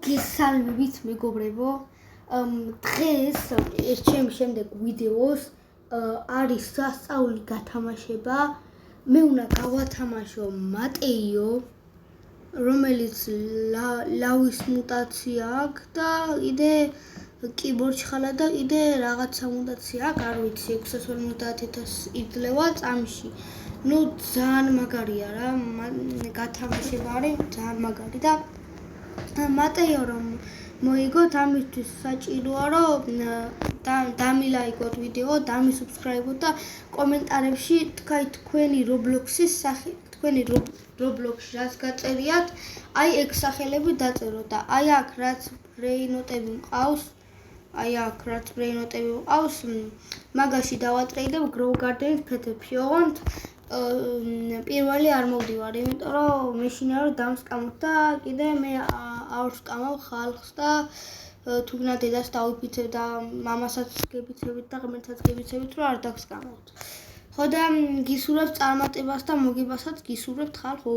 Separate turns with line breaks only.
გესალმებით მეგობრებო, დღეს ეს ჩემი შემდეგ ვიდეოს არის სასწაული გათამაშება. მე უნდა გავათამაშო მატეიო, რომელიც ლავის მუტაცია აქვს და კიდე კიბორდში ხალა და კიდე რაღაცა მუტაცია აქვს, არ ვიცი, 650,000 იძლევა წამში. ნუ ძალიან მაგარია რა, გათამაშება არის ძალიან მაგარი და მატეიო რომ მოიგოთ, ამისთვის საჭიროა რომ დამილაიკოთ ვიდეო, დამისუბსქრაიბოთ და კომენტარებში თქვით თქვენი Roblox-ის სახელი, თქვენი Roblox-ში რაც გაწერიათ, აი ეგ სახელები დაწეროთ და აი აქ რაც ბრეინოტები მყავს, მაგაში დავატრეიდებ Grow Garden-ის ფეთებში, ოღონდ პირველი არ მოვდივარ, იმიტომ რომ მეშინია რომ დამსკამოთ და კიდე მე არ ვსკამავ ხალხს და თუნდაც დედას დავიფიცებ და მამასაც გებიცებით და ღმერთსაც გებიცებით რომ არ დაგსკამოთ. ხო და გისურვებთ წარმატებას და მოგებასაც გისურვებთ ხალხო.